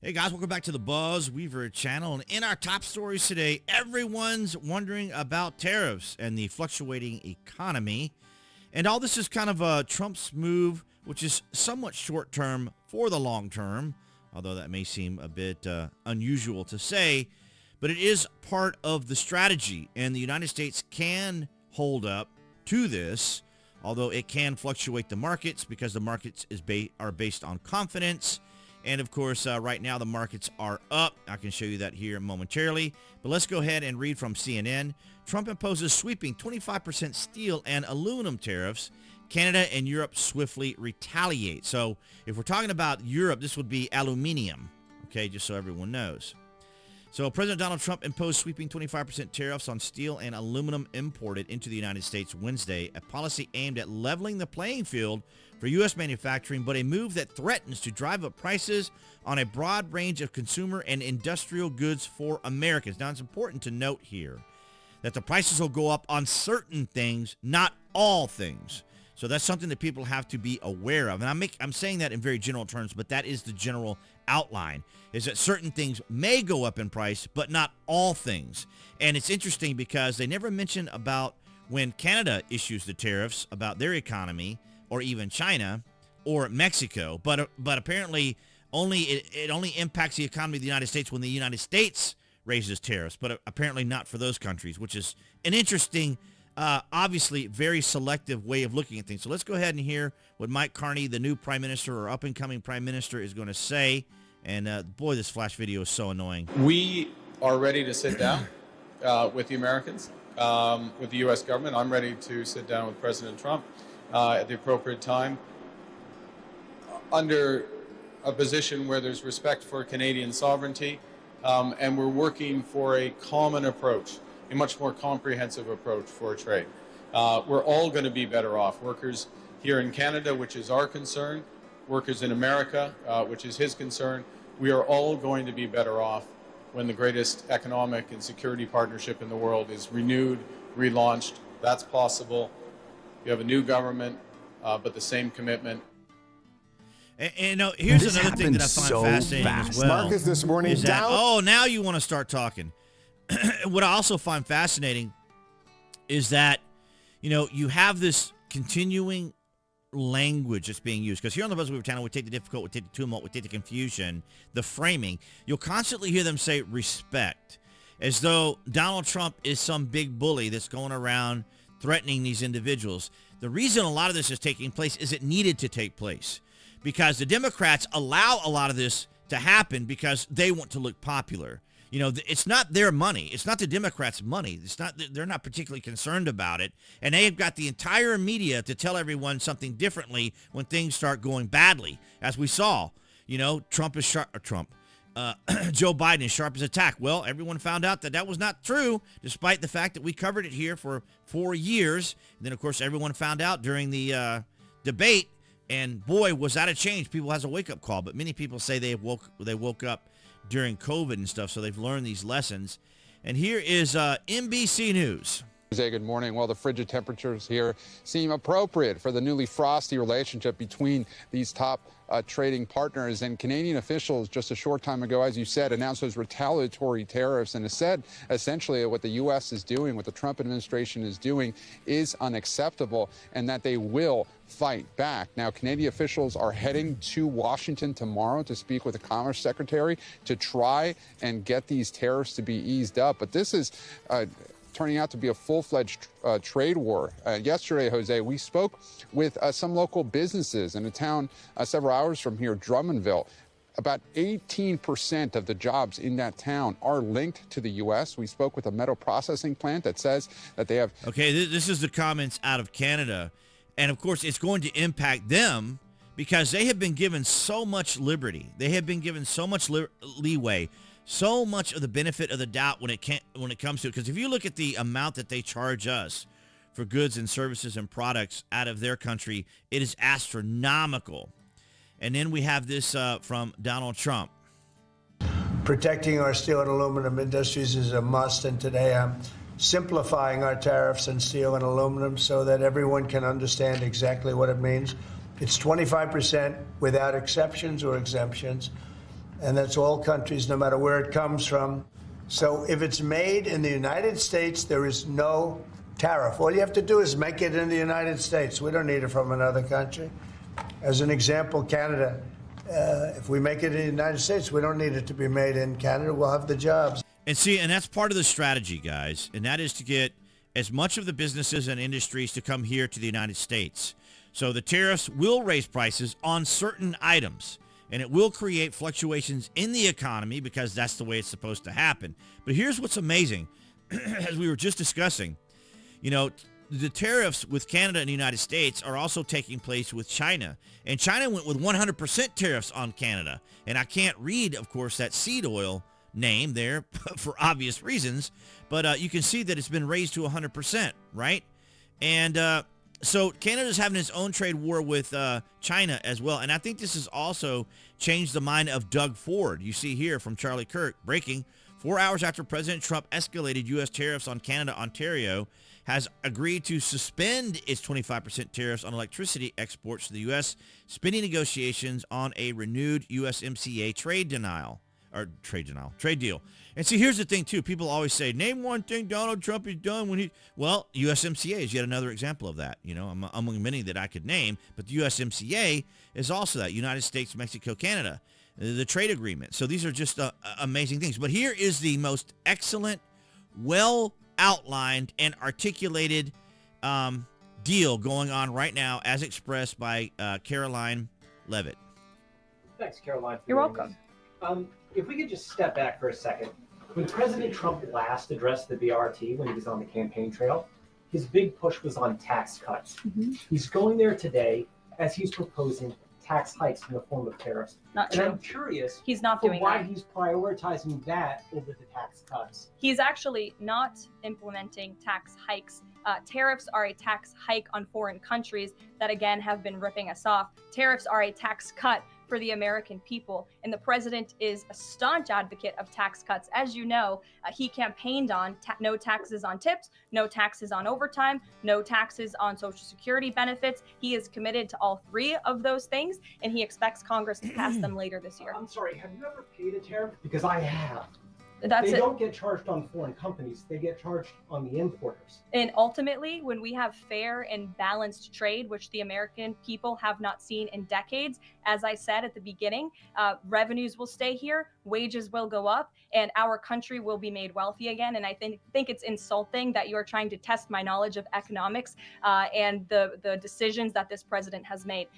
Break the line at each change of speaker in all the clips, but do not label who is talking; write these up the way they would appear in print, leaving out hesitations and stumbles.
Hey guys, welcome back to the BuzWeaver channel. And in our top stories today, everyone's wondering about tariffs and the fluctuating economy. And all this is kind of Trump's move, which is somewhat short-term for the long-term, although that may seem a bit unusual to say. But it is part of the strategy, and the United States can hold up to this, although it can fluctuate the markets because the markets are based on confidence. And of course, right now the markets are up. I can show you that here momentarily. But let's go ahead and read from CNN. Trump imposes sweeping 25% steel and aluminum tariffs. Canada and Europe swiftly retaliate. So if we're talking about Europe, this would be aluminum. Okay, just so everyone knows. So President Donald Trump imposed sweeping 25% tariffs on steel and aluminum imported into the United States Wednesday, a policy aimed at leveling the playing field for U.S. manufacturing, but a move that threatens to drive up prices on a broad range of consumer and industrial goods for Americans. Now, it's important to note here that the prices will go up on certain things, not all things. So that's something that people have to be aware of. And I'm saying that in very general terms, but that is the general outline, is that certain things may go up in price, but not all things. And it's interesting because they never mention about when Canada issues the tariffs about their economy, or even China or Mexico. But apparently it only impacts the economy of the United States when the United States raises tariffs, but apparently not for those countries, which is an interesting, obviously very selective way of looking at things. So let's go ahead and hear what Mike Carney, the new prime minister or up-and-coming prime minister, is going to say. And boy, this flash video is so annoying.
We are ready to sit down with the Americans, with the U.S. government. I'm ready to sit down with President Trump at the appropriate time under a position where there's respect for Canadian sovereignty, and we're working for a common approach, a much more comprehensive approach for trade. We're all going to be better off. Workers here in Canada, which is our concern, workers in America, which is his concern. We are all going to be better off when the greatest economic and security partnership in the world is renewed, relaunched. That's possible. You have a new government, but the same commitment.
And here's another thing that I find fascinating as well.
Marcus this morning
is that, now you want to start talking. What I also find fascinating is that, you have this continuing language that's being used. Because here on the BuzWeaver channel, we take the difficult, we take the tumult, we take the confusion, the framing. You'll constantly hear them say respect, as though Donald Trump is some big bully that's going around threatening these individuals. The reason a lot of this is taking place is it needed to take place, because the Democrats allow a lot of this to happen because they want to look popular. It's not their money. It's not the Democrats' money. They're not particularly concerned about it. And they have got the entire media to tell everyone something differently when things start going badly. As we saw, Trump is sharp, Joe Biden is sharp as a tack. Well, everyone found out that was not true, despite the fact that we covered it here for 4 years. And then, of course, everyone found out during the debate. And boy, was that a change. People has a wake-up call. But many people say they woke up during COVID and stuff, so they've learned these lessons. And here is NBC News.
Good morning. Well, the frigid temperatures here seem appropriate for the newly frosty relationship between these top trading partners. And Canadian officials just a short time ago, as you said, announced those retaliatory tariffs and has said essentially what the U.S. is doing, what the Trump administration is doing, is unacceptable and that they will fight back. Now, Canadian officials are heading to Washington tomorrow to speak with the Commerce Secretary to try and get these tariffs to be eased up. But this is turning out to be a full-fledged trade war. Yesterday, Jose, we spoke with some local businesses in a town several hours from here, Drummondville. About 18% of the jobs in that town are linked to the U.S. We spoke with a metal processing plant that says that they have...
Okay, this is the comments out of Canada. And, of course, it's going to impact them because they have been given so much liberty. They have been given so much leeway, so much of the benefit of the doubt when it comes to it. Because if you look at the amount that they charge us for goods and services and products out of their country, it is astronomical. And then we have this from Donald Trump.
Protecting our steel and aluminum industries is a must, and today I'm simplifying our tariffs on steel and aluminum so that everyone can understand exactly what it means. It's 25% without exceptions or exemptions. And that's all countries, no matter where it comes from. So if it's made in the United States, there is no tariff. All you have to do is make it in the United States. We don't need it from another country. As an example, Canada, if we make it in the United States, we don't need it to be made in Canada. We'll have the jobs.
And see, and that's part of the strategy, guys, and that is to get as much of the businesses and industries to come here to the United States. So the tariffs will raise prices on certain items, and it will create fluctuations in the economy because that's the way it's supposed to happen. But here's what's amazing, as we were just discussing, you know, the tariffs with Canada and the United States are also taking place with China. And China went with 100% tariffs on Canada. And I can't read, of course, that seed oil name there for obvious reasons, but you can see that it's been raised to 100%, right? And so Canada's having its own trade war with China as well. And I think this has also changed the mind of Doug Ford. You see here from Charlie Kirk, breaking, 4 hours after President Trump escalated U.S. tariffs on Canada, Ontario has agreed to suspend its 25% tariffs on electricity exports to the U.S., spending negotiations on a renewed USMCA trade deal. And see, here's the thing, too. People always say, name one thing Donald Trump has done when he... Well, USMCA is yet another example of that, you know, among many that I could name. But the USMCA is also that, United States, Mexico, Canada, the trade agreement. So these are just amazing things. But here is the most excellent, well-outlined and articulated deal going on right now, as expressed by Karoline Leavitt.
Thanks, Karoline.
You're welcome.
If we could just step back for a second. When President Trump last addressed the BRT when he was on the campaign trail, his big push was on tax cuts. Mm-hmm. He's going there today as he's proposing tax hikes in the form of tariffs.
Not true.
And I'm curious
he's not doing
why
that.
He's prioritizing that over the tax cuts.
He's actually not implementing tax hikes. Tariffs are a tax hike on foreign countries that, again, have been ripping us off. Tariffs are a tax cut for the American people. And the president is a staunch advocate of tax cuts. As you know, he campaigned on no taxes on tips, no taxes on overtime, no taxes on Social Security benefits. He is committed to all three of those things, and he expects Congress to pass them later this year.
I'm sorry, have you ever paid a tariff? Because I have.
They
don't get charged on foreign companies. They get charged on the importers.
And ultimately, when we have fair and balanced trade, which the American people have not seen in decades, as I said at the beginning, revenues will stay here, wages will go up, and our country will be made wealthy again. And I think it's insulting that you are trying to test my knowledge of economics and the decisions that this president has made.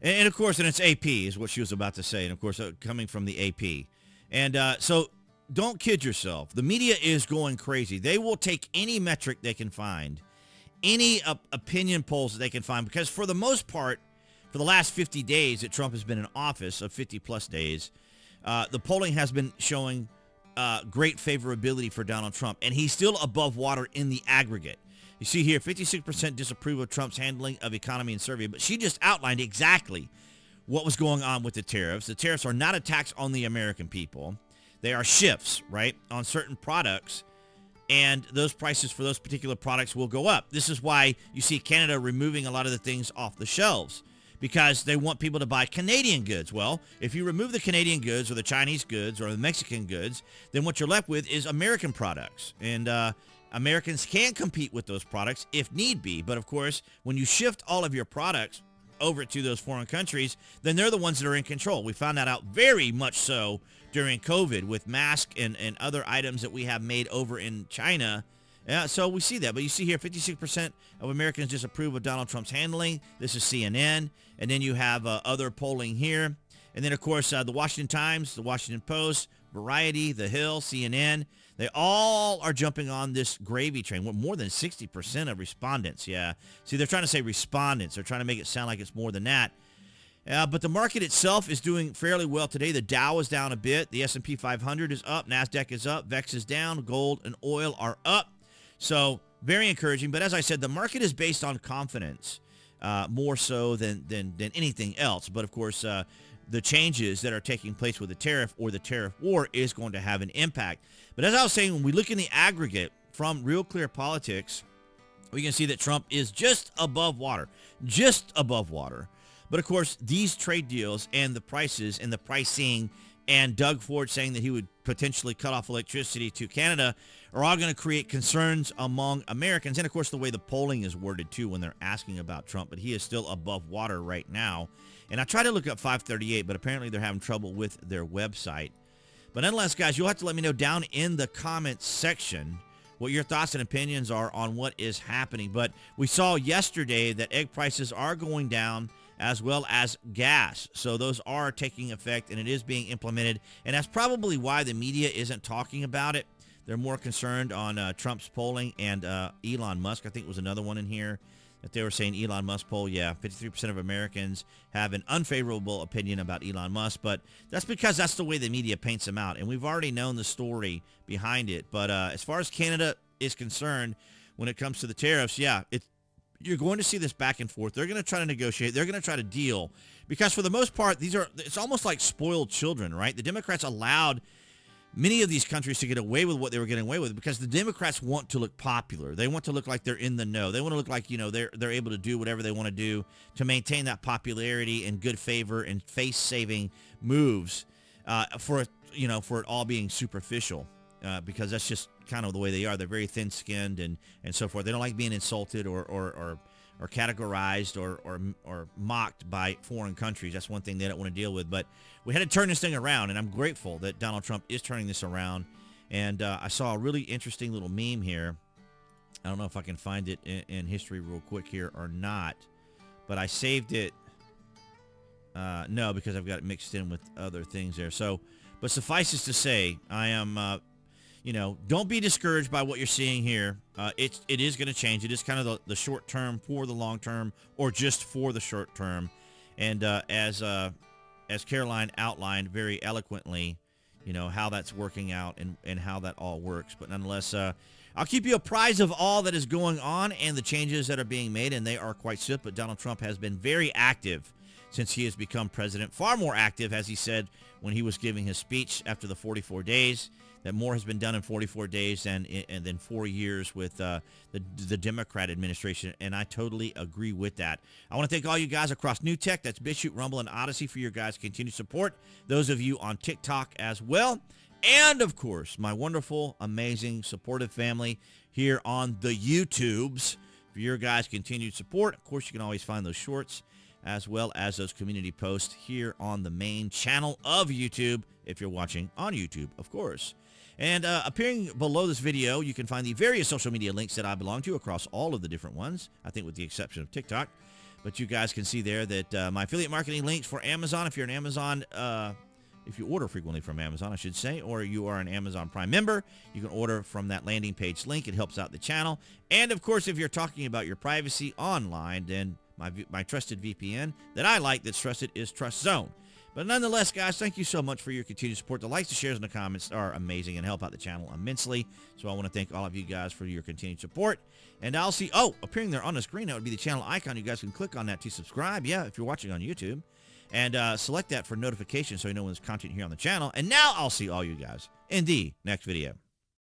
And of course, and it's AP is what she was about to say. And of course, coming from the AP. And so don't kid yourself. The media is going crazy. They will take any metric they can find, any opinion polls that they can find, because for the most part, for the last 50 days that Trump has been in office, of 50 plus days, the polling has been showing great favorability for Donald Trump, and he's still above water in the aggregate. You see here, 56% disapprove of Trump's handling of economy and survey, but she just outlined exactly what was going on with the tariffs. The tariffs are not a tax on the American people. They are shifts, right, on certain products, and those prices for those particular products will go up. This is why you see Canada removing a lot of the things off the shelves, because they want people to buy Canadian goods. Well, if you remove the Canadian goods or the Chinese goods or the Mexican goods, then what you're left with is American products. And Americans can compete with those products if need be. But, of course, when you shift all of your products over to those foreign countries, then they're the ones that are in control. We found that out very much so during COVID with masks and other items that we have made over in China. Yeah, so we see that. But you see here, 56% of Americans disapprove of Donald Trump's handling. This is CNN. And then you have other polling here. And then, of course, the Washington Times, the Washington Post, Variety, The Hill, CNN. They all are jumping on this gravy train. More than 60% of respondents, yeah. See, they're trying to say respondents. They're trying to make it sound like it's more than that. But the market itself is doing fairly well today. The Dow is down a bit. The S&P 500 is up. NASDAQ is up. VEX is down. Gold and oil are up. So very encouraging. But as I said, the market is based on confidence more so than anything else. But, of course, the changes that are taking place with the tariff or the tariff war is going to have an impact. But as I was saying, when we look in the aggregate from Real Clear Politics, we can see that Trump is just above water. Just above water. But, of course, these trade deals and the prices and the pricing and Doug Ford saying that he would potentially cut off electricity to Canada are all going to create concerns among Americans. And, of course, the way the polling is worded, too, when they're asking about Trump. But he is still above water right now. And I tried to look up 538, but apparently they're having trouble with their website. But nonetheless, guys, you'll have to let me know down in the comments section what your thoughts and opinions are on what is happening. But we saw yesterday that egg prices are going down, as well as gas. So those are taking effect, and it is being implemented. And that's probably why the media isn't talking about it. They're more concerned on Trump's polling and Elon Musk, I think, was another one in here that they were saying Elon Musk poll. Yeah, 53% of Americans have an unfavorable opinion about Elon Musk, but that's because that's the way the media paints him out. And we've already known the story behind it. But as far as Canada is concerned, when it comes to the tariffs, yeah, you're going to see this back and forth. They're going to try to negotiate. They're going to try to deal because for the most part, it's almost like spoiled children, right? The Democrats allowed many of these countries to get away with what they were getting away with because the Democrats want to look popular. They want to look like they're in the know. They want to look like, they're able to do whatever they want to do to maintain that popularity and good favor and face-saving moves for it all being superficial. Because that's just kind of the way they are. They're very thin-skinned and so forth. They don't like being insulted or categorized or mocked by foreign countries. That's one thing they don't want to deal with. But we had to turn this thing around, and I'm grateful that Donald Trump is turning this around. And I saw a really interesting little meme here. I don't know if I can find it in history real quick here or not, but I saved it. No, because I've got it mixed in with other things there. So, but suffices to say, I am... don't be discouraged by what you're seeing here. It is going to change. It is kind of the short term for the long term, or just for the short term. And as Karoline outlined very eloquently, how that's working out and how that all works. But nonetheless, I'll keep you apprised of all that is going on and the changes that are being made, and they are quite swift. But Donald Trump has been very active since he has become president. Far more active, as he said when he was giving his speech after the 44 days. That more has been done in 44 days than 4 years with the Democrat administration, and I totally agree with that. I want to thank all you guys across New Tech, that's BitChute, Rumble, and Odyssey, for your guys' continued support. Those of you on TikTok as well. And, of course, my wonderful, amazing, supportive family here on the YouTubes for your guys' continued support. Of course, you can always find those shorts as well as those community posts here on the main channel of YouTube, if you're watching on YouTube, of course. And appearing below this video, you can find the various social media links that I belong to across all of the different ones, I think with the exception of TikTok. But you guys can see there that my affiliate marketing links for Amazon, if you're an Amazon, if you order frequently from Amazon, I should say, or you are an Amazon Prime member, you can order from that landing page link. It helps out the channel. And, of course, if you're talking about your privacy online, then my trusted VPN that I like that's trusted is Trust Zone. But nonetheless, guys, thank you so much for your continued support. The likes, the shares, and the comments are amazing and help out the channel immensely. So I want to thank all of you guys for your continued support. And I'll see, appearing there on the screen, that would be the channel icon. You guys can click on that to subscribe, if you're watching on YouTube. And select that for notifications so you know when there's content here on the channel. And now I'll see all you guys in the next video.